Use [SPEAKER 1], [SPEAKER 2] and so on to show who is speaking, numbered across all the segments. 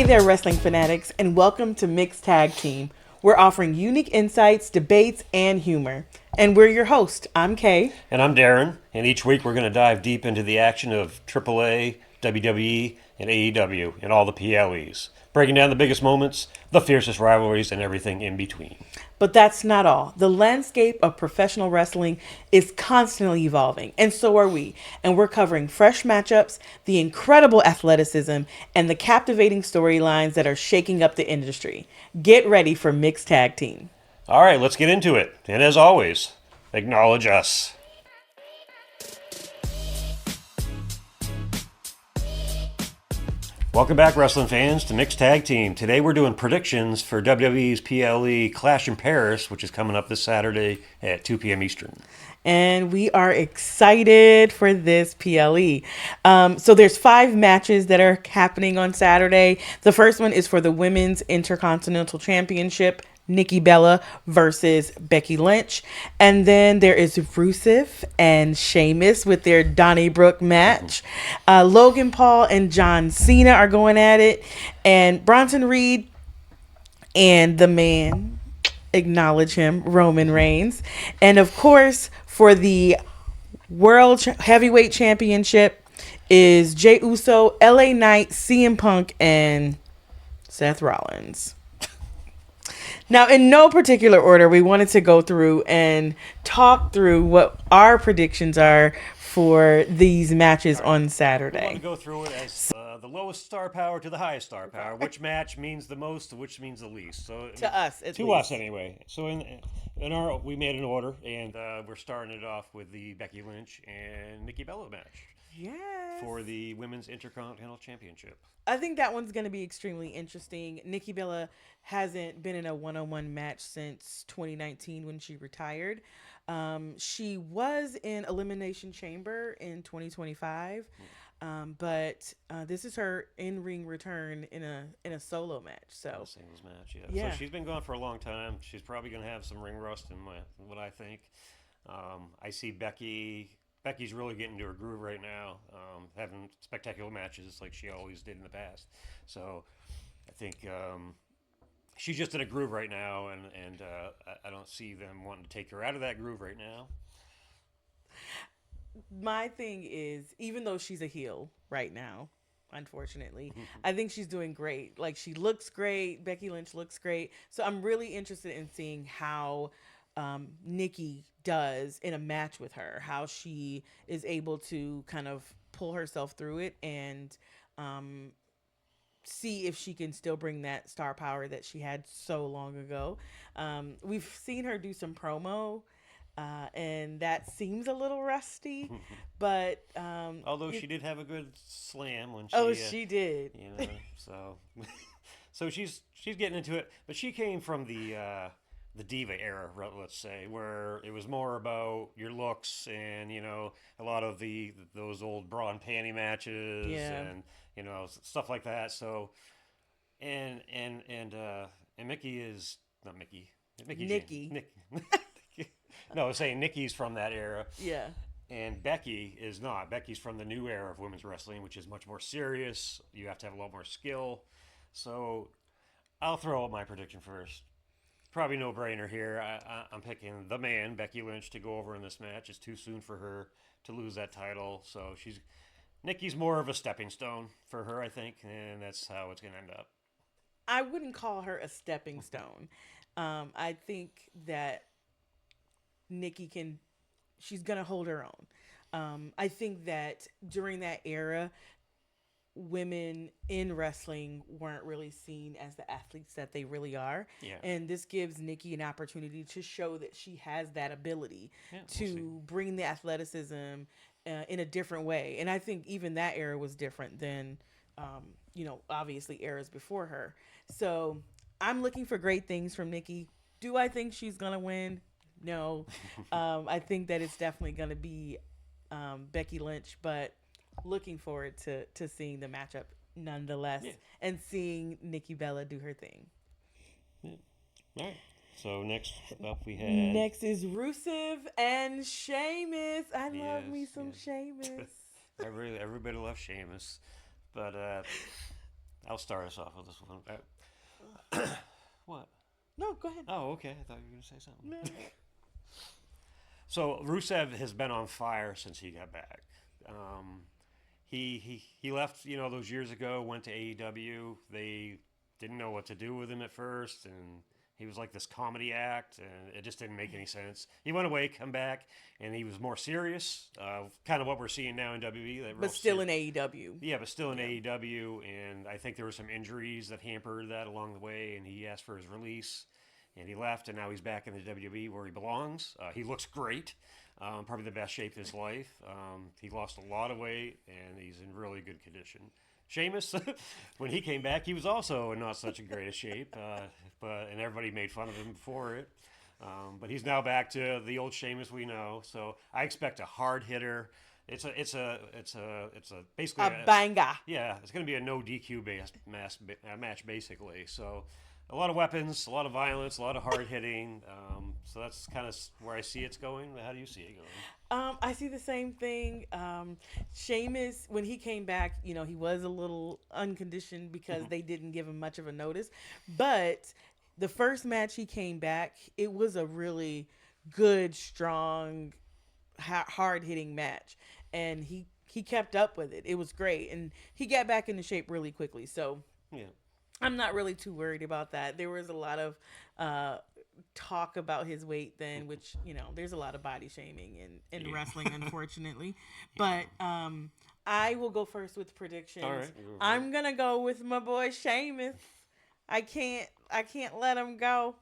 [SPEAKER 1] there, wrestling fanatics, and welcome to Mixed Tag Team. We're offering unique insights, debates, and humor. And we're your host. I'm Kay.
[SPEAKER 2] And I'm Darren, and each week we're going to dive deep into the action of AAA, WWE, and AEW, and all the PLEs, breaking down the biggest moments, the fiercest rivalries, and everything in between.
[SPEAKER 1] But that's not all. The landscape of professional wrestling is constantly evolving, and so are we. And we're covering fresh matchups, the incredible athleticism, and the captivating storylines that are shaking up the industry. Get ready for Mixed Tag Team.
[SPEAKER 2] All right, let's get into it. And as always, acknowledge us. Welcome back, wrestling fans, to Mixed Tag Team. Today we're doing predictions for WWE's PLE Clash in Paris, which is coming up this Saturday at 2 p.m. Eastern.
[SPEAKER 1] And we are excited for this PLE. So there's 5 matches that are happening on Saturday. The first one is for the Women's Intercontinental Championship. Nikki Bella versus Becky Lynch. And then there is Rusev and Sheamus with their Donnybrook match. Logan Paul and John Cena are going at it. And Bronson Reed and the man, acknowledge him, Roman Reigns. And of course, for the World Heavyweight Championship is Jey Uso, LA Knight, CM Punk, and Seth Rollins. Now, in no particular order, we wanted to go through and talk through what our predictions are for these matches on Saturday.
[SPEAKER 2] We want to go through it as the lowest star power to the highest star power. Which match means the most, which means the least. So
[SPEAKER 1] To us, at
[SPEAKER 2] to
[SPEAKER 1] least.
[SPEAKER 2] us anyway. So in our we made an order, and we're starting it off with the Becky Lynch and Nikki Bella match.
[SPEAKER 1] Yes.
[SPEAKER 2] For the Women's Intercontinental Championship.
[SPEAKER 1] I think that one's going to be extremely interesting. Nikki Bella hasn't been in a one-on-one match since 2019 when she retired. She was in Elimination Chamber in 2025, but this is her in-ring return in a solo match. So
[SPEAKER 2] Singles match,
[SPEAKER 1] yeah.
[SPEAKER 2] So she's been gone for a long time. She's probably going to have some ring rust in what I think. I see Becky's really getting into her groove right now, having spectacular matches like she always did in the past. So I think she's just in a groove right now, and I don't see them wanting to take her out of that groove right now.
[SPEAKER 1] My thing is, even though she's a heel right now, unfortunately, I think she's doing great. Like, she looks great. Becky Lynch looks great. So I'm really interested in seeing how Nikki does in a match with her, how she is able to kind of pull herself through it and see if she can still bring that star power that she had so long ago. We've seen her do some promo, and that seems a little rusty, but
[SPEAKER 2] Although she did have a good slam when
[SPEAKER 1] she did.
[SPEAKER 2] So she's getting into it, but she came from the diva era, let's say, where it was more about your looks and a lot of those old bra and panty matches and stuff like that. So and Mickey is not Mickey.
[SPEAKER 1] Nikki.
[SPEAKER 2] No, I was saying Nikki's from that era.
[SPEAKER 1] Yeah.
[SPEAKER 2] And Becky is not. Becky's from the new era of women's wrestling, which is much more serious. You have to have a lot more skill. So I'll throw out my prediction first. Probably no brainer here. I'm picking the man, Becky Lynch, to go over in this match. It's too soon for her to lose that title. So Nikki's more of a stepping stone for her, I think, and that's how it's going to end up.
[SPEAKER 1] I wouldn't call her a stepping stone. I think that Nikki she's going to hold her own. I think that during that era, women in wrestling weren't really seen as the athletes that they really are.
[SPEAKER 2] Yeah.
[SPEAKER 1] And this gives Nikki an opportunity to show that she has that ability to bring the athleticism in a different way. And I think even that era was different than, obviously eras before her. So I'm looking for great things from Nikki. Do I think she's going to win? No. I think that it's definitely going to be Becky Lynch, but looking forward to seeing the matchup nonetheless and seeing Nikki Bella do her thing.
[SPEAKER 2] Yeah. All right. So next up we have...
[SPEAKER 1] Next is Rusev and Sheamus. I love me some Sheamus.
[SPEAKER 2] Everybody loves Sheamus. But I'll start us off with this one. What?
[SPEAKER 1] No, go ahead.
[SPEAKER 2] Oh, okay. I thought you were going to say something.
[SPEAKER 1] No.
[SPEAKER 2] So Rusev has been on fire since he got back. Um, he left, those years ago, went to AEW. They didn't know what to do with him at first, and he was like this comedy act, and it just didn't make any sense. He went away, come back, and he was more serious, kind of what we're seeing now in WWE. That
[SPEAKER 1] But still in AEW.
[SPEAKER 2] yeah, but still in AEW, and I think there were some injuries that hampered that along the way, and he asked for his release, and he left, and now he's back in the WWE where he belongs. He looks great, probably the best shape of his life. He lost a lot of weight, and he's in really good condition. Sheamus, when he came back, he was also in not such a great shape, and everybody made fun of him for it. But he's now back to the old Sheamus we know. So I expect a hard hitter. It's basically
[SPEAKER 1] A banger.
[SPEAKER 2] yeah. It's going to be a no DQ based match basically. So a lot of weapons, a lot of violence, a lot of hard hitting. So that's kind of where I see it's going. How do you see it going?
[SPEAKER 1] I see the same thing. Sheamus, when he came back, he was a little unconditioned because they didn't give him much of a notice. But the first match he came back, it was a really good, strong, hard hitting match, and he kept up with it. It was great, and he got back into shape really quickly. So
[SPEAKER 2] Yeah.
[SPEAKER 1] I'm not really too worried about that. There was a lot of talk about his weight then, which, there's a lot of body shaming in wrestling, unfortunately. But I will go first with predictions.
[SPEAKER 2] All right.
[SPEAKER 1] I'm going to go with my boy Sheamus. I can't let him go.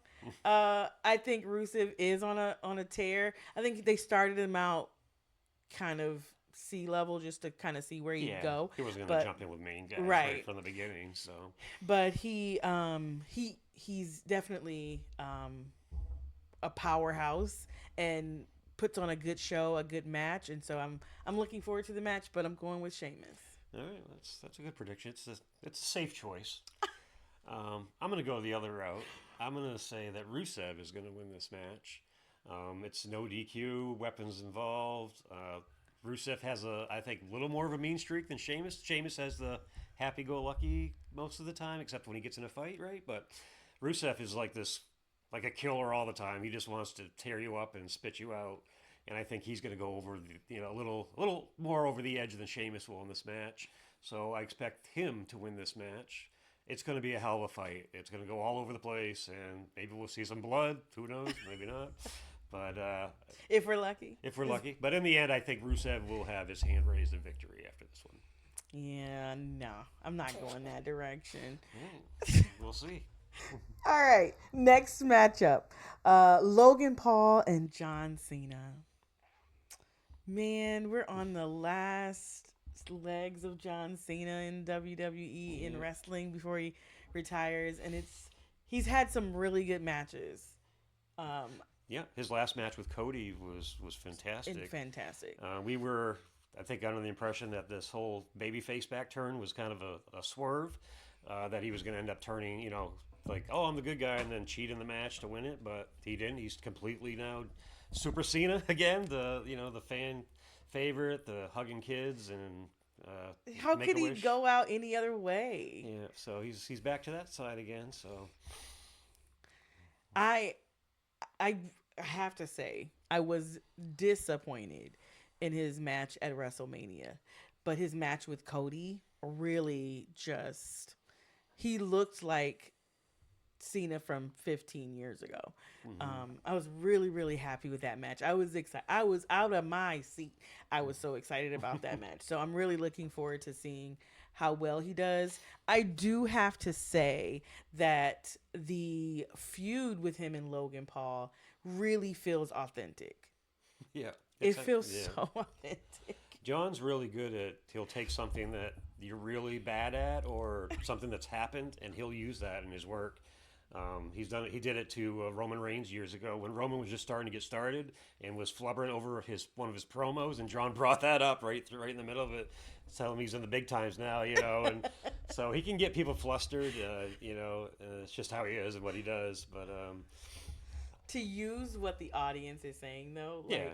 [SPEAKER 1] I think Rusev is on a tear. I think they started him out kind of sea level just to kind of see where he'd go.
[SPEAKER 2] He wasn't going to jump in with main guys right from the beginning. So,
[SPEAKER 1] but he's definitely a powerhouse and puts on a good show, a good match, and so I'm looking forward to the match. But I'm going with Sheamus.
[SPEAKER 2] All right, that's a good prediction. It's a safe choice. I'm going to go the other route. I'm going to say that Rusev is going to win this match. It's no DQ, weapons involved. Rusev has I think, a little more of a mean streak than Sheamus. Sheamus has the happy-go-lucky most of the time, except when he gets in a fight, right? But Rusev is like a killer all the time. He just wants to tear you up and spit you out. And I think he's going to go over, a little more over the edge than Sheamus will in this match. So I expect him to win this match. It's going to be a hell of a fight. It's going to go all over the place, and maybe we'll see some blood. Who knows? Maybe not. But
[SPEAKER 1] if we're lucky.
[SPEAKER 2] But in the end, I think Rusev will have his hand raised in victory after this one.
[SPEAKER 1] Yeah, no. I'm not going that direction.
[SPEAKER 2] We'll see.
[SPEAKER 1] All right. Next matchup. Logan Paul and John Cena. Man, we're on the last legs of John Cena in WWE in wrestling before he retires, and he's had some really good matches.
[SPEAKER 2] Yeah, his last match with Cody was fantastic.
[SPEAKER 1] Fantastic.
[SPEAKER 2] We were, I think, under the impression that this whole babyface back turn was kind of a swerve, that he was going to end up turning, like, oh, I'm the good guy, and then cheat in the match to win it, but he didn't. He's completely now Super Cena again, the fan favorite, the hugging kids, and
[SPEAKER 1] how could he go out any other way?
[SPEAKER 2] Yeah, so he's back to that side again. So
[SPEAKER 1] I have to say I was disappointed in his match at WrestleMania, but his match with Cody really he looked like Cena from 15 years ago. I was really, really happy with that match. I was excited. I was out of my seat. I was so excited about that match. So I'm really looking forward to seeing how well he does. I do have to say that the feud with him and Logan Paul really feels authentic.
[SPEAKER 2] Yeah.
[SPEAKER 1] It feels so authentic.
[SPEAKER 2] John's really good at, he'll take something that you're really bad at or something that's happened, and he'll use that in his work. He did it to Roman Reigns years ago when Roman was just starting to get started and was flubbering over one of his promos, and John brought that up right in the middle of it, telling him he's in the big times now, and so he can get people flustered, it's just how he is and what he does. But
[SPEAKER 1] to use what the audience is saying, though,
[SPEAKER 2] yeah.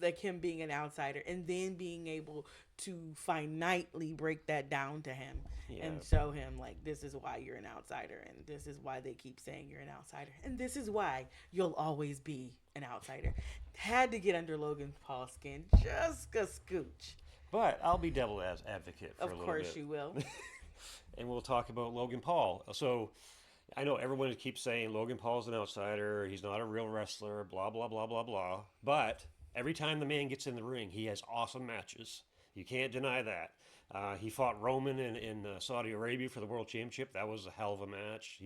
[SPEAKER 1] like him being an outsider, and then being able to finitely break that down to him
[SPEAKER 2] Yeah.
[SPEAKER 1] and show him like this is why you're an outsider, and this is why they keep saying you're an outsider, and this is why you'll always be an outsider. Had to get under Logan Paul's skin just a scooch.
[SPEAKER 2] But I'll be devil advocate for a
[SPEAKER 1] Of
[SPEAKER 2] little
[SPEAKER 1] course
[SPEAKER 2] bit.
[SPEAKER 1] you will.
[SPEAKER 2] And we'll talk about Logan Paul. So I know everyone keeps saying Logan Paul's an outsider, he's not a real wrestler, blah, blah, blah, blah, blah. But every time the man gets in the ring, he has awesome matches. You can't deny that. He fought Roman in Saudi Arabia for the World Championship. That was a hell of a match.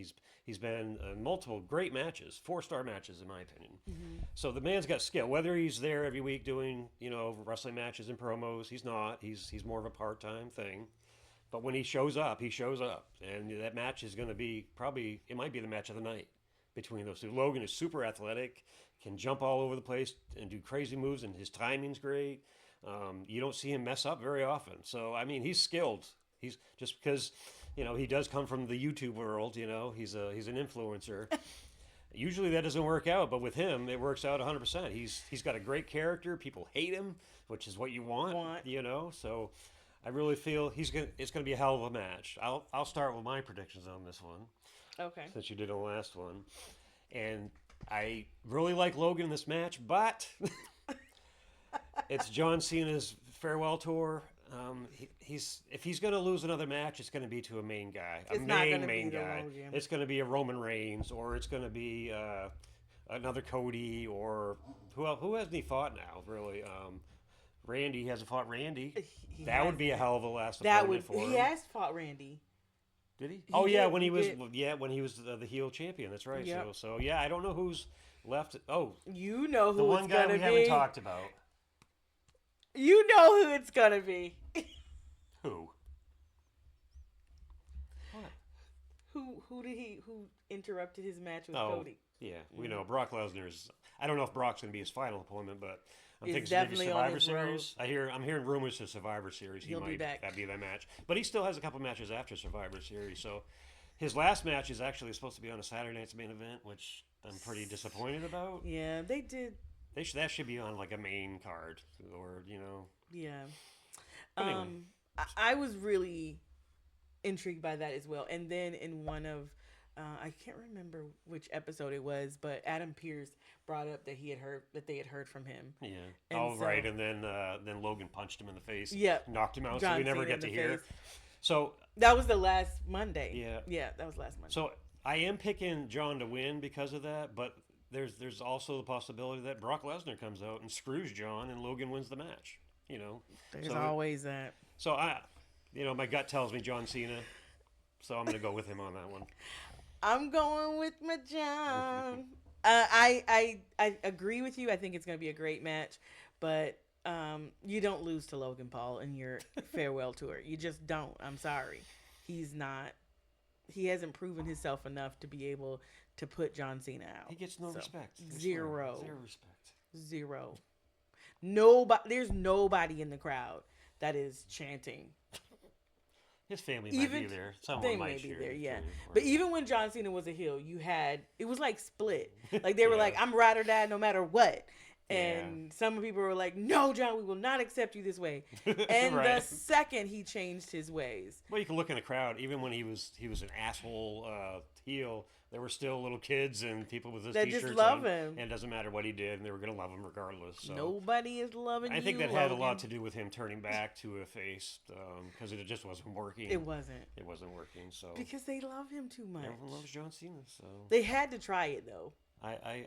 [SPEAKER 2] He's been in multiple great matches, 4-star matches in my opinion. So the man's got skill. Whether he's there every week doing wrestling matches and promos, he's not. He's more of a part-time thing. But when he shows up, and that match is going to be it might be the match of the night between those two. Logan is super athletic, can jump all over the place and do crazy moves, and his timing's great. You don't see him mess up very often. So, I mean, he's skilled. He's just because, he does come from the YouTube world, he's an influencer. Usually that doesn't work out, but with him, it works out 100%. He's got a great character. People hate him, which is what you want. So I really feel it's going to be a hell of a match. I'll start with my predictions on this one.
[SPEAKER 1] Okay.
[SPEAKER 2] Since you did the last one. And I really like Logan in this match, but it's John Cena's farewell tour. If he's going to lose another match, it's going to be to a main guy,
[SPEAKER 1] It's not gonna be the Logan.
[SPEAKER 2] It's going to be a Roman Reigns, or it's going to be another Cody, or who hasn't he fought now? Really, Randy hasn't fought Randy. That would be a hell of a last opponent for him.
[SPEAKER 1] He has fought Randy.
[SPEAKER 2] Did he? When he was the heel champion. That's right.
[SPEAKER 1] Yep.
[SPEAKER 2] So I don't know who's left. Oh,
[SPEAKER 1] You know who
[SPEAKER 2] the one
[SPEAKER 1] it's
[SPEAKER 2] guy
[SPEAKER 1] gonna
[SPEAKER 2] we
[SPEAKER 1] be.
[SPEAKER 2] haven't talked about.
[SPEAKER 1] You know who it's gonna be.
[SPEAKER 2] Who? What?
[SPEAKER 1] Who interrupted his match with
[SPEAKER 2] Oh,
[SPEAKER 1] Cody?
[SPEAKER 2] yeah, we know Brock Lesnar's. I don't know if Brock's going to be his final opponent, but I'm
[SPEAKER 1] He's
[SPEAKER 2] thinking maybe
[SPEAKER 1] definitely on
[SPEAKER 2] Survivor
[SPEAKER 1] his
[SPEAKER 2] Series. I'm hearing rumors to Survivor Series.
[SPEAKER 1] He'll be back.
[SPEAKER 2] That'd be that match, but he still has a couple matches after Survivor Series. So his last match is actually supposed to be on a Saturday night's main event, which I'm pretty disappointed about.
[SPEAKER 1] Yeah, they did.
[SPEAKER 2] That should be on like a main card, or
[SPEAKER 1] Yeah.
[SPEAKER 2] But anyway.
[SPEAKER 1] I was really intrigued by that as well. And then in one of, I can't remember which episode it was, but Adam Pearce brought up that they had heard from him.
[SPEAKER 2] Yeah.
[SPEAKER 1] And
[SPEAKER 2] Right. And then Logan punched him in the face.
[SPEAKER 1] Yep.
[SPEAKER 2] Knocked him out,
[SPEAKER 1] John
[SPEAKER 2] so we never
[SPEAKER 1] Cena
[SPEAKER 2] get
[SPEAKER 1] in
[SPEAKER 2] to
[SPEAKER 1] the
[SPEAKER 2] hear.
[SPEAKER 1] face.
[SPEAKER 2] So
[SPEAKER 1] That was the last Monday.
[SPEAKER 2] Yeah.
[SPEAKER 1] Yeah, that was last Monday.
[SPEAKER 2] So I am picking John to win because of that, but there's also the possibility that Brock Lesnar comes out and screws John and Logan wins the match.
[SPEAKER 1] There's always that.
[SPEAKER 2] So my gut tells me John Cena, so I'm going to go with him on that one.
[SPEAKER 1] I'm going with my John. I agree with you. I think it's going to be a great match, but you don't lose to Logan Paul in your farewell tour. You just don't. I'm sorry. He hasn't proven himself enough to be able to put John Cena out.
[SPEAKER 2] He gets no respect.
[SPEAKER 1] Zero.
[SPEAKER 2] Zero respect.
[SPEAKER 1] Zero. There's nobody in the crowd that is chanting.
[SPEAKER 2] His family might be there. Someone might
[SPEAKER 1] be
[SPEAKER 2] cheer
[SPEAKER 1] there, yeah.
[SPEAKER 2] too,
[SPEAKER 1] But even when John Cena was a heel, it was like split. Like they were like, I'm ride or die no matter what. And some people were like, no, John, we will not accept you this way. And the second he changed his ways.
[SPEAKER 2] Well, you can look in the crowd. Even when he was an asshole heel, there were still little kids and people with his t-shirts
[SPEAKER 1] just love
[SPEAKER 2] on,
[SPEAKER 1] him.
[SPEAKER 2] and it doesn't matter what he did, and they were going to love him regardless. So.
[SPEAKER 1] Nobody is loving you,
[SPEAKER 2] I think that had a
[SPEAKER 1] Logan.
[SPEAKER 2] lot to do with him turning back to a face because it just wasn't working.
[SPEAKER 1] It wasn't.
[SPEAKER 2] It wasn't working. So
[SPEAKER 1] because they love him too much.
[SPEAKER 2] Everyone loves John Cena. So
[SPEAKER 1] they had to try it though.
[SPEAKER 2] I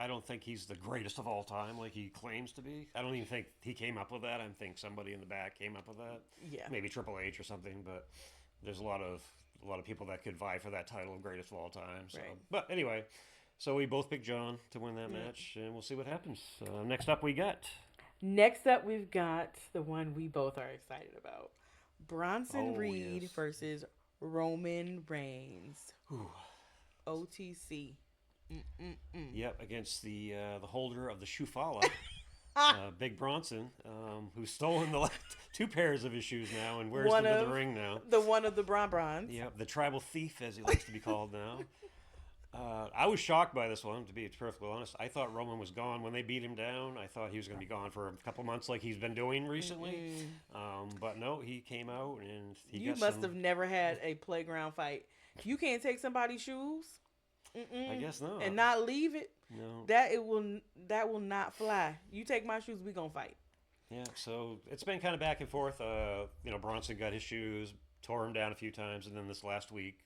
[SPEAKER 2] don't think he's the greatest of all time like he claims to be. I don't even think he came up with that. I think somebody in the back came up with that.
[SPEAKER 1] Yeah.
[SPEAKER 2] Maybe Triple H or something, but there's a lot of people that could vie for that title of greatest of all time. So.
[SPEAKER 1] Right.
[SPEAKER 2] But anyway, so we both picked John to win that match, and we'll see what happens. Next up we've got
[SPEAKER 1] the one we both are excited about. Bronson Reed versus Roman Reigns.
[SPEAKER 2] Ooh.
[SPEAKER 1] OTC.
[SPEAKER 2] Yep, against the holder of the Shufala, Big Bronson, who's stolen the two pairs of his shoes now and wears them to the ring now.
[SPEAKER 1] The one of the Bron-Brons.
[SPEAKER 2] Yep, the tribal thief, as he likes to be called now. I was shocked by this one, to be perfectly honest. I thought Roman was gone when they beat him down. I thought he was going to be gone for a couple months, like he's been doing recently.
[SPEAKER 1] Mm-mm.
[SPEAKER 2] But no, he came out and he
[SPEAKER 1] You
[SPEAKER 2] got
[SPEAKER 1] must
[SPEAKER 2] some.
[SPEAKER 1] have never had a playground fight. You can't take somebody's shoes,
[SPEAKER 2] I
[SPEAKER 1] mm-mm,
[SPEAKER 2] guess not.
[SPEAKER 1] and not leave it.
[SPEAKER 2] No.
[SPEAKER 1] That will not fly. You take my shoes, we gonna fight.
[SPEAKER 2] Yeah. So it's been kind of back and forth. Bronson got his shoes, tore him down a few times, and then this last week,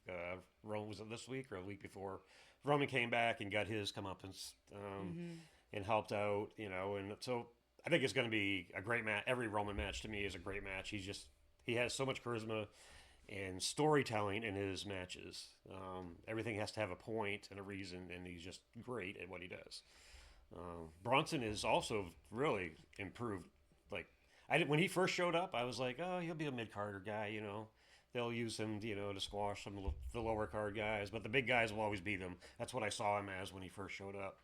[SPEAKER 2] Roman was it this week or a week before? Roman came back and got his comeuppance
[SPEAKER 1] Hmm.
[SPEAKER 2] and helped out. And so I think it's going to be a great match. Every Roman match to me is a great match. He has so much charisma and storytelling in his matches. Everything has to have a point and a reason, and he's just great at what he does. Bronson is also really improved. Like when he first showed up, I was like, oh, he'll be a mid carder guy. They'll use him, to squash some of the lower card guys, but the big guys will always beat them. That's what I saw him as when he first showed up.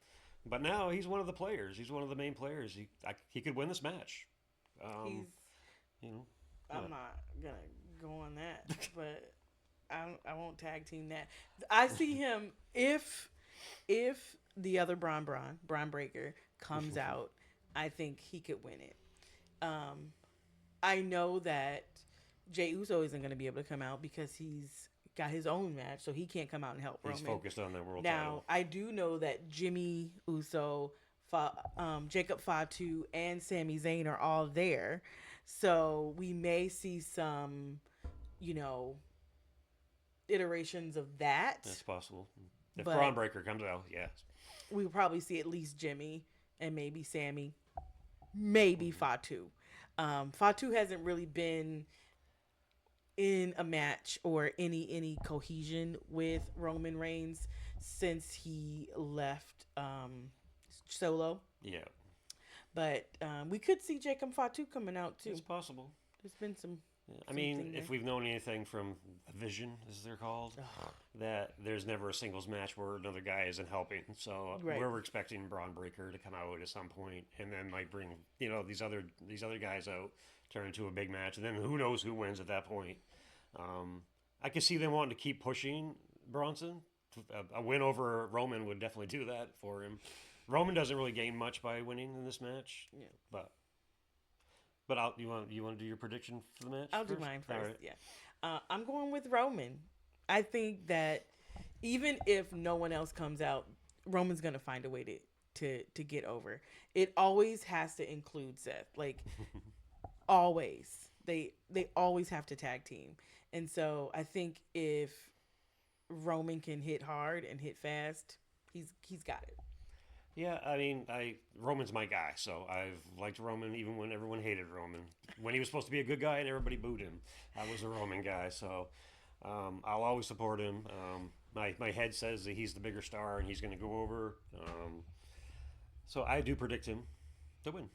[SPEAKER 2] But now he's one of the players. He's one of the main players. He could win this match.
[SPEAKER 1] He's.
[SPEAKER 2] You know,
[SPEAKER 1] I'm not gonna go on that, but I won't tag team that. I see him if the other Braun Breaker comes out. I think he could win it. Um, I know that Jey Uso isn't going to be able to come out because he's got his own match, so he can't come out and help
[SPEAKER 2] he's
[SPEAKER 1] Roman.
[SPEAKER 2] focused on the world
[SPEAKER 1] Now,
[SPEAKER 2] title.
[SPEAKER 1] I do know that Jimmy Uso, Jacob Fatu, and Sami Zayn are all there. So we may see some, you know, iterations of that.
[SPEAKER 2] That's possible. If
[SPEAKER 1] But
[SPEAKER 2] Braun Breaker comes out, yes.
[SPEAKER 1] we'll probably see at least Jimmy and maybe Sammy, maybe Fatu. Fatu hasn't really been in a match or any cohesion with Roman Reigns since he left solo.
[SPEAKER 2] Yeah,
[SPEAKER 1] But we could see Jacob Fatu coming out too.
[SPEAKER 2] it's possible.
[SPEAKER 1] There's been some.
[SPEAKER 2] Yeah. I
[SPEAKER 1] Something
[SPEAKER 2] mean,
[SPEAKER 1] there.
[SPEAKER 2] if we've known anything from Vision, as they're called, that there's never a singles match where another guy isn't helping. So
[SPEAKER 1] Right.
[SPEAKER 2] we're expecting Braun Breaker to come out at some point, and then like bring these other guys out, turn into a big match, and then who knows who wins at that point. I could see them wanting to keep pushing Bronson. A win over Roman would definitely do that for him. Roman doesn't really gain much by winning in this match,
[SPEAKER 1] Yeah.
[SPEAKER 2] but you want to do your prediction for the match?
[SPEAKER 1] I'll do
[SPEAKER 2] first?
[SPEAKER 1] mine
[SPEAKER 2] All
[SPEAKER 1] first.
[SPEAKER 2] right.
[SPEAKER 1] Yeah. I'm going with Roman. I think that even if no one else comes out, Roman's gonna find a way to get over. It always has to include Seth. Like always. They always have to tag team. And so I think if Roman can hit hard and hit fast, he's got it.
[SPEAKER 2] Yeah, I mean, Roman's my guy, so I've liked Roman even when everyone hated Roman. When he was supposed to be a good guy and everybody booed him, I was a Roman guy, so I'll always support him. My head says that he's the bigger star and he's going to go over. So I do predict him to win.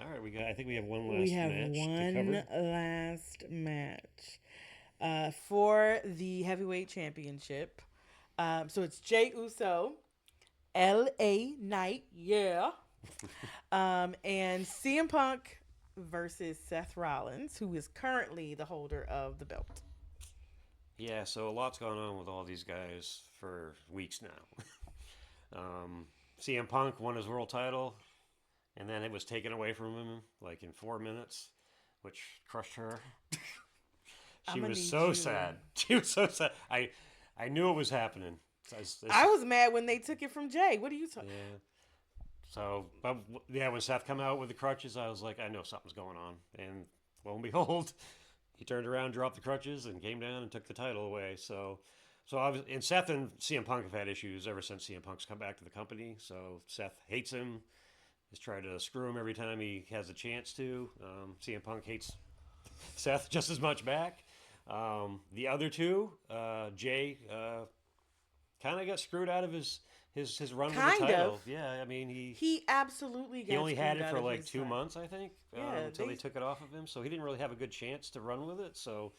[SPEAKER 2] All right, I think we have one last
[SPEAKER 1] We have
[SPEAKER 2] match to
[SPEAKER 1] one
[SPEAKER 2] cover.
[SPEAKER 1] last match for the heavyweight championship. So it's Jey Uso, L.A. Knight, yeah, and CM Punk versus Seth Rollins, who is currently the holder of the belt.
[SPEAKER 2] Yeah, so a lot's gone on with all these guys for weeks now. CM Punk won his world title, and then it was taken away from him like in 4 minutes, which crushed her. She
[SPEAKER 1] I'ma
[SPEAKER 2] was
[SPEAKER 1] need
[SPEAKER 2] so
[SPEAKER 1] you.
[SPEAKER 2] sad. She was so sad. I knew it was happening.
[SPEAKER 1] I was mad when they took it from Jay. What are you talking?
[SPEAKER 2] Yeah. So, but yeah, when Seth come out with the crutches, I was like, I know something's going on. And lo and behold, he turned around, dropped the crutches, and came down and took the title away. So obviously, and Seth and CM Punk have had issues ever since CM Punk's come back to the company. So Seth hates him. He's tried to screw him every time he has a chance to. CM Punk hates Seth just as much back. The other two, Jay, kind of got screwed out of his run with the
[SPEAKER 1] Kind
[SPEAKER 2] title.
[SPEAKER 1] of.
[SPEAKER 2] Yeah, I mean
[SPEAKER 1] He absolutely got
[SPEAKER 2] he only had
[SPEAKER 1] screwed
[SPEAKER 2] it
[SPEAKER 1] out
[SPEAKER 2] for
[SPEAKER 1] of
[SPEAKER 2] like
[SPEAKER 1] his
[SPEAKER 2] 2
[SPEAKER 1] time.
[SPEAKER 2] months, I think,
[SPEAKER 1] Yeah,
[SPEAKER 2] until
[SPEAKER 1] they-
[SPEAKER 2] they took it off of him. So he didn't really have a good chance to run with it. So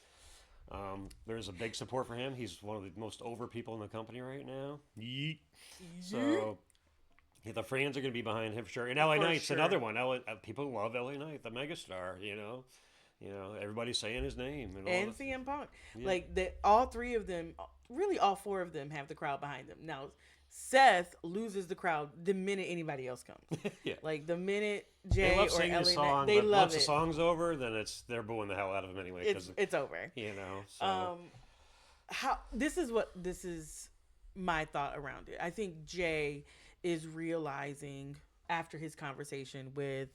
[SPEAKER 2] there's a big support for him. He's one of the most over people in the company right now. Yeet. So yeah, the fans are going to be behind him for sure. And LA
[SPEAKER 1] For
[SPEAKER 2] Knight's
[SPEAKER 1] sure.
[SPEAKER 2] another one. People love LA Knight, the megastar. Everybody's saying his name and all
[SPEAKER 1] And
[SPEAKER 2] that.
[SPEAKER 1] CM Punk.
[SPEAKER 2] Yeah,
[SPEAKER 1] Like that, all three of them, really all four of them have the crowd behind them. Now, Seth loses the crowd the minute anybody else comes.
[SPEAKER 2] yeah.
[SPEAKER 1] Like the minute
[SPEAKER 2] They
[SPEAKER 1] Jay
[SPEAKER 2] love
[SPEAKER 1] or
[SPEAKER 2] singing the
[SPEAKER 1] Ellie,
[SPEAKER 2] song,
[SPEAKER 1] they
[SPEAKER 2] but
[SPEAKER 1] love
[SPEAKER 2] once the
[SPEAKER 1] it.
[SPEAKER 2] song's over, then they're booing the hell out of him anyway. Because
[SPEAKER 1] It's over.
[SPEAKER 2] so
[SPEAKER 1] How this is my thought around it. I think Jay is realizing after his conversation with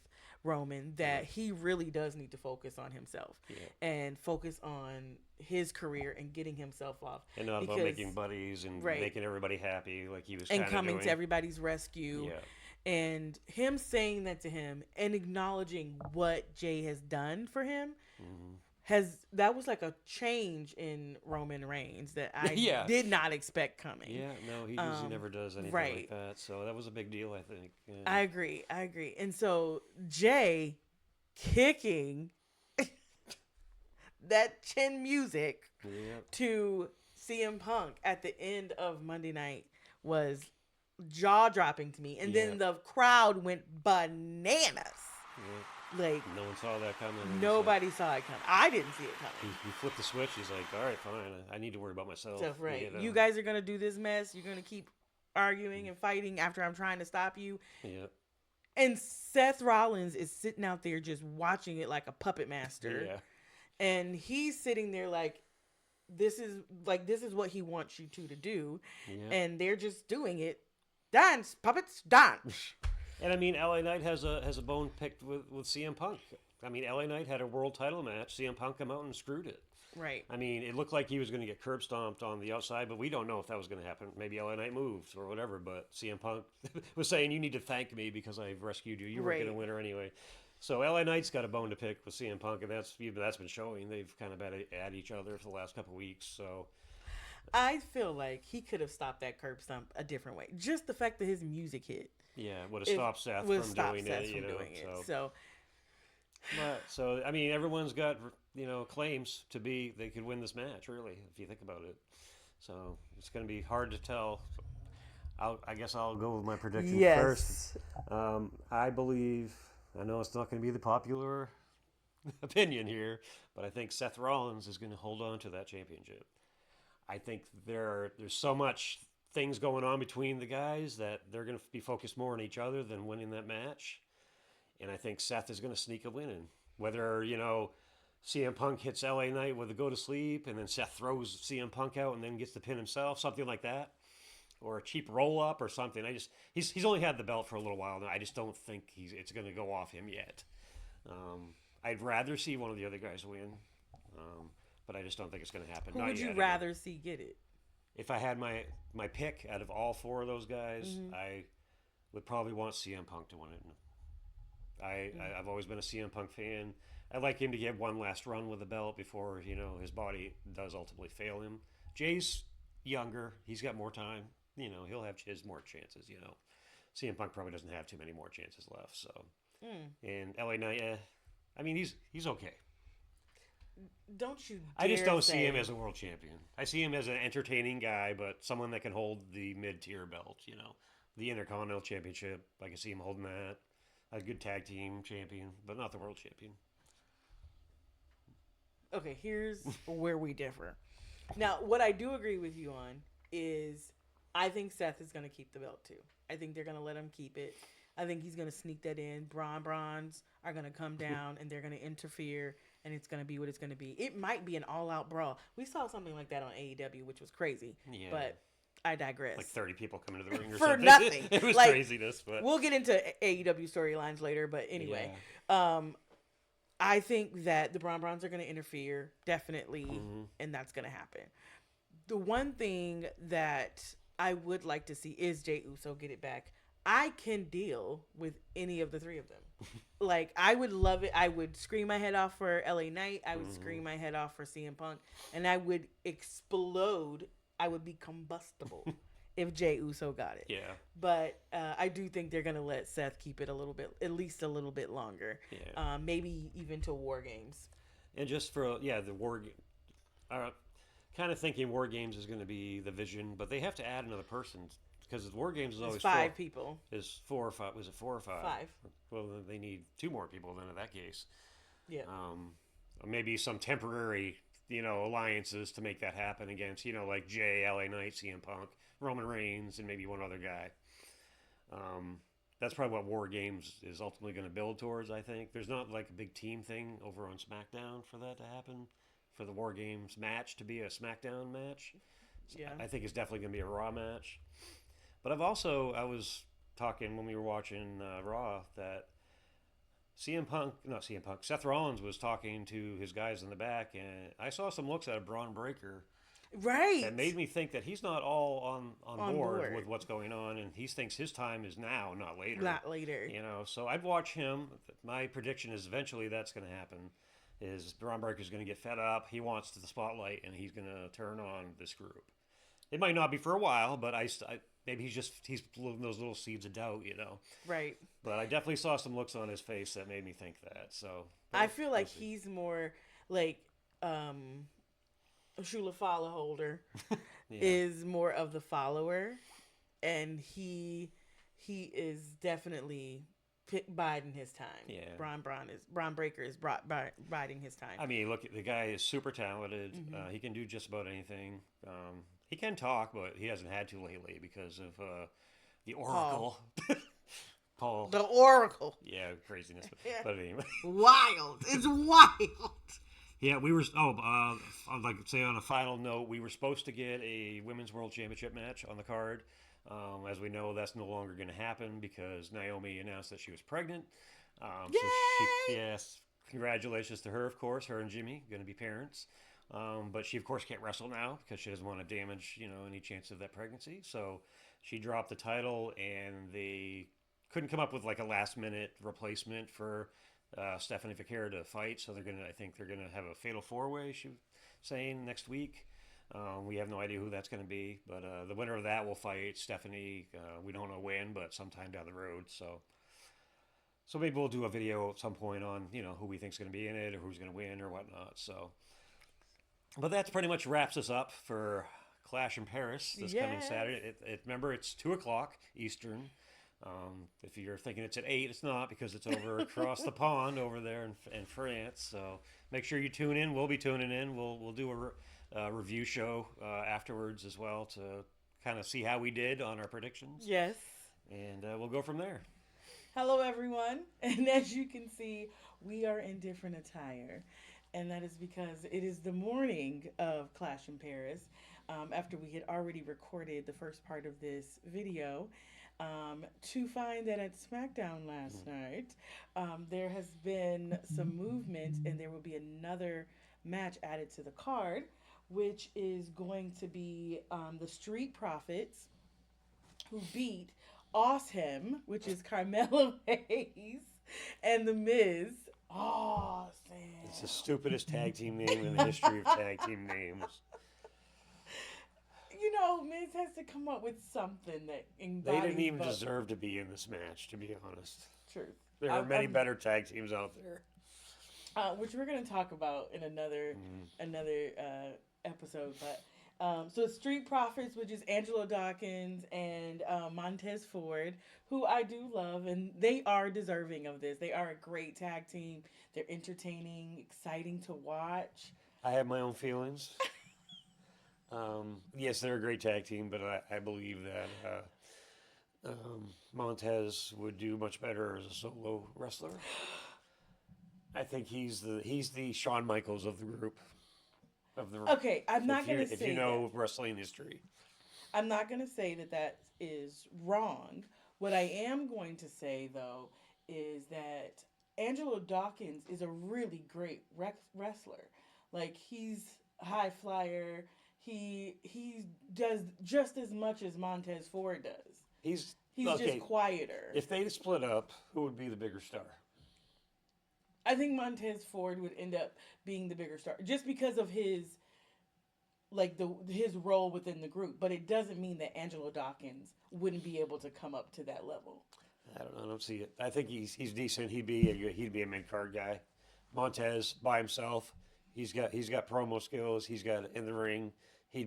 [SPEAKER 1] Roman that he really does need to focus on himself
[SPEAKER 2] yeah,
[SPEAKER 1] and focus on his career and getting himself off
[SPEAKER 2] and not about
[SPEAKER 1] because
[SPEAKER 2] making buddies and
[SPEAKER 1] right
[SPEAKER 2] making everybody happy like he was
[SPEAKER 1] and
[SPEAKER 2] kind of
[SPEAKER 1] coming to
[SPEAKER 2] doing.
[SPEAKER 1] everybody's rescue
[SPEAKER 2] Yeah,
[SPEAKER 1] and him saying that to him and acknowledging what Jay has done for him that was like a change in Roman Reigns that I
[SPEAKER 2] yeah,
[SPEAKER 1] did not expect coming.
[SPEAKER 2] yeah. No, he usually never does anything like
[SPEAKER 1] Right.
[SPEAKER 2] that. So that was a big deal, I think. Yeah,
[SPEAKER 1] I agree. I agree. And so Jay kicking that chin music
[SPEAKER 2] yeah,
[SPEAKER 1] to CM Punk at the end of Monday night was jaw dropping to me. And
[SPEAKER 2] yeah,
[SPEAKER 1] then the crowd went bananas.
[SPEAKER 2] yeah.
[SPEAKER 1] Like
[SPEAKER 2] No one saw that coming.
[SPEAKER 1] nobody saw it coming. I didn't see it
[SPEAKER 2] He,
[SPEAKER 1] coming.
[SPEAKER 2] he flipped the switch. He's like, all right, fine. I need to worry about myself.
[SPEAKER 1] So right, you guys are gonna do this mess. You're gonna keep arguing and fighting after I'm trying to stop you.
[SPEAKER 2] Yeah,
[SPEAKER 1] And Seth Rollins is sitting out there just watching it like a puppet master.
[SPEAKER 2] yeah,
[SPEAKER 1] And he's sitting there like this is what he wants you two to do.
[SPEAKER 2] yeah.
[SPEAKER 1] And they're just doing it. Dance, puppets, dance.
[SPEAKER 2] And I mean, LA Knight has a bone picked with CM Punk. I mean, LA Knight had a world title match. CM Punk come out and screwed it.
[SPEAKER 1] Right.
[SPEAKER 2] I mean, it looked like he was going to get curb stomped on the outside, but we don't know if that was going to happen. Maybe LA Knight moved or whatever, but CM Punk was saying, you need to thank me because I've rescued you. You weren't going to win her anyway. So LA Knight's got a bone to pick with CM Punk, and that's been showing. They've kind of been at each other for the last couple of weeks. So
[SPEAKER 1] I feel like he could have stopped that curb stomp a different way. Just the fact that his music hit.
[SPEAKER 2] yeah, would have stopped Seth from doing it. You know, so I mean, everyone's got claims to be they could win this match. Really, if you think about it, so it's going to be hard to tell. I guess I'll go with my prediction first. I believe. I know it's not going to be the popular opinion here, but I think Seth Rollins is going to hold on to that championship. I think there's so much things going on between the guys that they're going to be focused more on each other than winning that match. And I think Seth is going to sneak a win in. Whether, CM Punk hits LA Knight with a go to sleep and then Seth throws CM Punk out and then gets the pin himself, something like that. Or a cheap roll up or something. He's only had the belt for a little while now. I just don't think it's going to go off him yet. I'd rather see one of the other guys win, but I just don't think it's going to happen.
[SPEAKER 1] Who
[SPEAKER 2] Not
[SPEAKER 1] would you
[SPEAKER 2] yet,
[SPEAKER 1] rather see get it?
[SPEAKER 2] if I had my pick out of all four of those guys, I would probably want CM Punk to win it. I've always been a CM Punk fan. I'd like him to get one last run with the belt before his body does ultimately fail him. Jay's younger; he's got more time. He'll have his more chances. CM Punk probably doesn't have too many more chances left. So, and LA Knight, I mean, he's okay.
[SPEAKER 1] Don't you?
[SPEAKER 2] I just
[SPEAKER 1] dare
[SPEAKER 2] don't
[SPEAKER 1] say.
[SPEAKER 2] see him as a world champion. I see him as an entertaining guy, but someone that can hold the mid-tier belt. The Intercontinental Championship. I can see him holding that. A good tag team champion, but not the world champion.
[SPEAKER 1] Okay, here's where we differ. Now, what I do agree with you on is I think Seth is going to keep the belt too. I think they're going to let him keep it. I think he's going to sneak that in. Bronze are going to come down and they're going to interfere, and it's going to be what it's going to be. It might be an all-out brawl. We saw something like that on AEW, which was crazy.
[SPEAKER 2] Yeah.
[SPEAKER 1] But I digress.
[SPEAKER 2] Like 30 people coming to the ring or
[SPEAKER 1] For
[SPEAKER 2] something.
[SPEAKER 1] nothing.
[SPEAKER 2] It was
[SPEAKER 1] Like,
[SPEAKER 2] craziness, but
[SPEAKER 1] we'll get into AEW storylines later, but anyway. I think that the Bronze are going to interfere, definitely, and that's going to happen. The one thing that I would like to see is Jey Uso get it back. I can deal with any of the three of them. Like, I would love it. I would scream my head off for LA Knight. I would scream my head off for CM Punk. And I would explode. I would be combustible if Jey Uso got it.
[SPEAKER 2] yeah.
[SPEAKER 1] But I do think they're going to let Seth keep it a little bit, at least a little bit longer.
[SPEAKER 2] Yeah.
[SPEAKER 1] Maybe even to War Games.
[SPEAKER 2] And just for, the War kind of thinking War Games is going to be the vision, but they have to add another person because the War Games is always
[SPEAKER 1] It's five people.
[SPEAKER 2] Is 4 or 5? Was it 4 or 5?
[SPEAKER 1] Five.
[SPEAKER 2] Well, then they need 2 more people then in that case.
[SPEAKER 1] Yeah.
[SPEAKER 2] maybe some temporary, alliances to make that happen against, like Jay, LA Knight, CM Punk, Roman Reigns, and maybe one other guy. Um, that's probably what War Games is ultimately going to build towards. I think there's not like a big team thing over on SmackDown for that to happen, for the War Games match to be a SmackDown match. So
[SPEAKER 1] Yeah.
[SPEAKER 2] I think it's definitely going to be a Raw match. But I was talking when we were watching Raw that Seth Rollins was talking to his guys in the back, and I saw some looks at a Braun Breaker
[SPEAKER 1] Right.
[SPEAKER 2] that made me think that he's not all on
[SPEAKER 1] On
[SPEAKER 2] board with
[SPEAKER 1] board.
[SPEAKER 2] what's going on, and he thinks his time is now, not later.
[SPEAKER 1] Not later.
[SPEAKER 2] So I'd watch him. My prediction is eventually that's going to happen. Is Braun Breaker's going to get fed up? He wants the spotlight, and he's going to turn on this group. It might not be for a while, but maybe he's those little seeds of doubt.
[SPEAKER 1] Right.
[SPEAKER 2] But I definitely saw some looks on his face that made me think that. So
[SPEAKER 1] I feel like
[SPEAKER 2] we'll
[SPEAKER 1] he's more like Shula follow holder
[SPEAKER 2] yeah.
[SPEAKER 1] is more of the follower, and he is definitely biding his time.
[SPEAKER 2] Yeah.
[SPEAKER 1] Braun Breaker is biding his time.
[SPEAKER 2] I mean, look, the guy is super talented.
[SPEAKER 1] Mm-hmm.
[SPEAKER 2] He can do just about anything. He can talk, but he hasn't had to lately because of the Oracle. Paul.
[SPEAKER 1] The Oracle.
[SPEAKER 2] Yeah, craziness. But anyway.
[SPEAKER 1] Wild. It's wild.
[SPEAKER 2] Yeah, we were. I'd like to say on a final note, we were supposed to get a Women's World Championship match on the card. As we know, that's no longer going to happen because Naomi announced that she was pregnant.
[SPEAKER 1] Yay!
[SPEAKER 2] Yes, congratulations to her, of course. Her and Jimmy going to be parents. But she, of course, can't wrestle now because she doesn't want to damage, any chance of that pregnancy. So she dropped the title, and they couldn't come up with like a last-minute replacement for Stephanie Vaquera to fight. So I think they're gonna have a fatal four-way. She was saying next week. We have no idea who that's going to be, but the winner of that will fight Stephanie. We don't know when, but sometime down the road. So maybe we'll do a video at some point on who we think is going to be in it or who's going to win or whatnot. So, but that's pretty much wraps us up for Clash in Paris this coming Saturday. Remember, it's 2:00 Eastern. If you're thinking it's at 8, it's not because it's over across the pond over there in France. So make sure you tune in. We'll be tuning in. We'll do a review show afterwards as well to kind of see how we did on our predictions.
[SPEAKER 1] Yes.
[SPEAKER 2] And we'll go from there.
[SPEAKER 1] Hello, everyone. And as you can see, we are in different attire. And that is because it is the morning of Clash in Paris, after we had already recorded the first part of this video. To find that at SmackDown last night, there has been some movement, and there will be another match added to the card, which is going to be the Street Profits, who beat Awesome, which is Carmelo Hayes, and The Miz. Awesome.
[SPEAKER 2] It's the stupidest tag team name in the history of tag team names.
[SPEAKER 1] Miz has to come up with something that embodies.
[SPEAKER 2] They didn't even deserve to be in this match, to be honest.
[SPEAKER 1] Truth.
[SPEAKER 2] There are many better tag teams out there.
[SPEAKER 1] Which we're going to talk about in another episode. But so Street Profits, which is Angelo Dawkins and Montez Ford, who I do love, and they are deserving of this. They are a great tag team. They're entertaining, exciting to watch.
[SPEAKER 2] I have my own feelings. Yes, they're a great tag team, but I believe that Montez would do much better as a solo wrestler. I think he's the Shawn Michaels of the group.
[SPEAKER 1] Okay, I'm not going to say
[SPEAKER 2] if you know wrestling history.
[SPEAKER 1] I'm not going to say that is wrong. What I am going to say, though, is that Angelo Dawkins is a really great wrestler. Like, he's a high flyer. He does just as much as Montez Ford does. He's just quieter.
[SPEAKER 2] If they split up, who would be the bigger star?
[SPEAKER 1] I think Montez Ford would end up being the bigger star just because of his role within the group. But it doesn't mean that Angelo Dawkins wouldn't be able to come up to that level.
[SPEAKER 2] I don't know. I don't see it. I think he's decent. He'd be a mid card guy. Montez by himself. He's got promo skills. He's got in the ring. He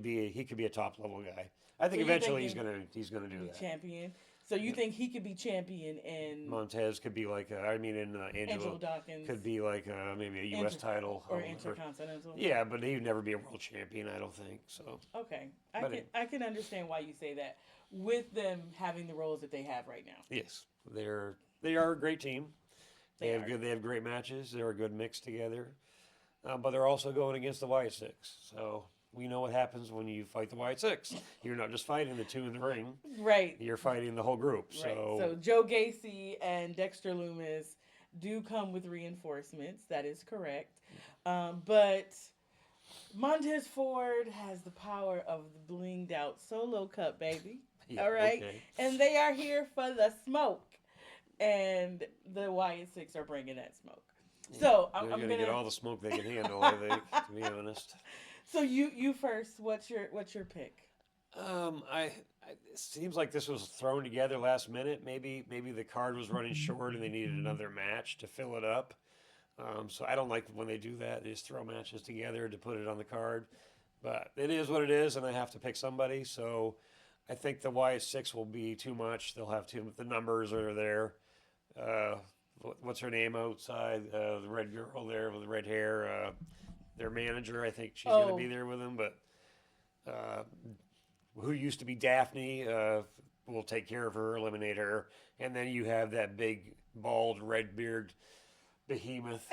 [SPEAKER 2] could be a top level guy. I think eventually he's gonna do that.
[SPEAKER 1] Champion. So you think he could be champion in
[SPEAKER 2] Montez could be like, and
[SPEAKER 1] Angelo
[SPEAKER 2] Angelo
[SPEAKER 1] Dawkins
[SPEAKER 2] could be like maybe a U.S. title.
[SPEAKER 1] or Intercontinental?
[SPEAKER 2] Yeah, but he'd never be a world champion, I don't think. So
[SPEAKER 1] Okay,
[SPEAKER 2] But
[SPEAKER 1] I can understand why you say that with them having the roles that they have right now.
[SPEAKER 2] yes, they are a great team.
[SPEAKER 1] They are.
[SPEAKER 2] They have great matches. They're a good mix together, but they're also going against the Wyatt Six. So we know what happens when you fight the Wyatt Six. You're not just fighting the two in the ring.
[SPEAKER 1] Right.
[SPEAKER 2] You're fighting the whole group.
[SPEAKER 1] Right. So Joe Gacy and Dexter Loomis do come with reinforcements. That is correct. But Montez Ford has the power of the blinged out Solo Cup, baby.
[SPEAKER 2] Yeah,
[SPEAKER 1] All right.
[SPEAKER 2] okay.
[SPEAKER 1] And they are here for the smoke. And the Wyatt Six are bringing that smoke. Yeah. So
[SPEAKER 2] I'm gonna get all the smoke they can handle, I think, to be honest.
[SPEAKER 1] So you first. What's your pick?
[SPEAKER 2] It seems like this was thrown together last minute. Maybe the card was running short and they needed another match to fill it up. So I don't like when they do that. They just throw matches together to put it on the card. But it is what it is, and I have to pick somebody. So I think the Wyatt Six will be too much. They'll have the numbers are there. What's her name outside? The red girl there with the red hair. Their manager, I think she's going to be there with them. But who used to be Daphne will take care of her, eliminate her. And then you have that big, bald, red-beard behemoth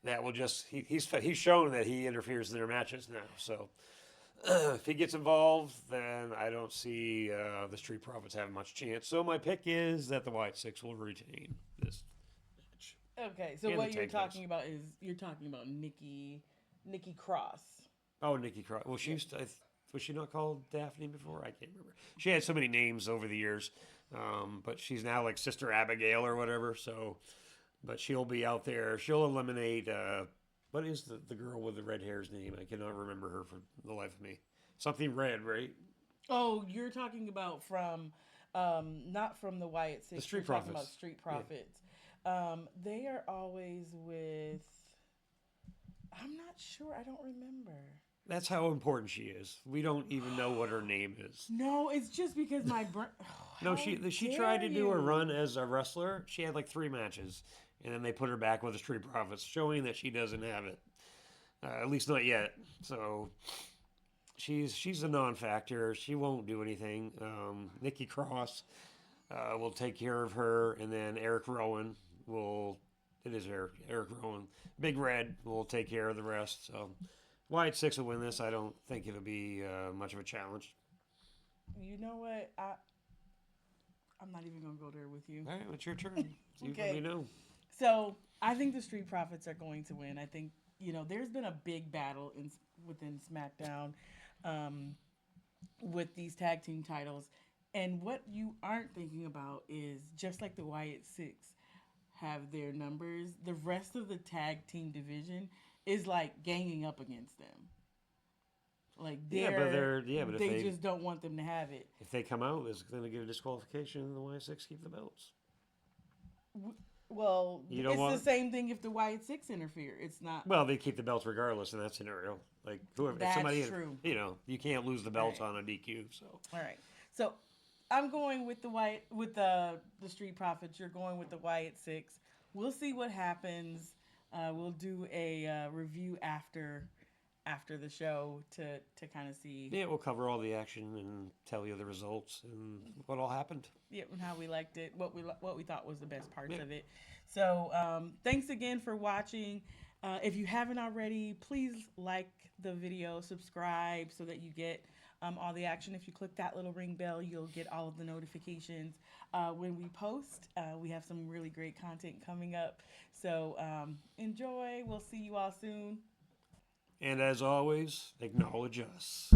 [SPEAKER 2] that will just... He's shown that he interferes in their matches now. So if he gets involved, then I don't see the Street Profits having much chance. So my pick is that the Wyatt Six will retain this match.
[SPEAKER 1] Okay, so what you're talking about is Nikki Cross.
[SPEAKER 2] Oh, Nikki Cross. Well, she used to... Was she not called Daphne before? I can't remember. She had so many names over the years, but she's now like Sister Abigail or whatever. So, but she'll be out there. She'll eliminate. What is the girl with the red hair's name? I cannot remember her for the life of me. Something red, right?
[SPEAKER 1] Oh, you're talking about from, not from the Wyatt Six.
[SPEAKER 2] The Street
[SPEAKER 1] You're
[SPEAKER 2] Profits.
[SPEAKER 1] Talking about Street Profits. Yeah. They are always with. I'm not sure. I don't remember.
[SPEAKER 2] That's how important she is. We don't even know what her name is.
[SPEAKER 1] No, it's just because my brain.
[SPEAKER 2] No, she tried to do a run as a wrestler. She had like 3 matches, and then they put her back with the Street Profits, showing that she doesn't have it, at least not yet. So she's a non-factor. She won't do anything. Nikki Cross will take care of her, and then Eric Rowan will. It is Eric Rowan. Big Red will take care of the rest. So. Wyatt Six will win this. I don't think it'll be much of a challenge.
[SPEAKER 1] You know what? I'm not even going to go there with you.
[SPEAKER 2] All right, it's your turn. You
[SPEAKER 1] Okay.
[SPEAKER 2] let me know.
[SPEAKER 1] So I think the Street Profits are going to win. I think, there's been a big battle within SmackDown with these tag team titles. And what you aren't thinking about is just like the Wyatt Six have their numbers, the rest of the tag team division is like ganging up against them. Like but they just don't want them to have it.
[SPEAKER 2] If they come out, it's going to get a disqualification, and the Y6 keep the belts.
[SPEAKER 1] Well, the same thing if the Wyatt Six interfere. It's not.
[SPEAKER 2] Well, they keep the belts regardless in that scenario. Like whoever,
[SPEAKER 1] that's
[SPEAKER 2] if somebody,
[SPEAKER 1] true.
[SPEAKER 2] You can't lose the belts
[SPEAKER 1] right.
[SPEAKER 2] on a DQ. So
[SPEAKER 1] all right, so I'm going with the Street Profits. You're going with the Wyatt Six. We'll see what happens. We'll do a review after the show to kind of see.
[SPEAKER 2] Yeah, we'll cover all the action and tell you the results and what all happened.
[SPEAKER 1] Yeah, and how we liked it, what we thought was the best parts of it. So thanks again for watching. If you haven't already, please like the video, subscribe so that you get all the action. If you click that little ring bell, you'll get all of the notifications when we post. We have some really great content coming up. So enjoy. We'll see you all soon.
[SPEAKER 2] And as always, acknowledge us.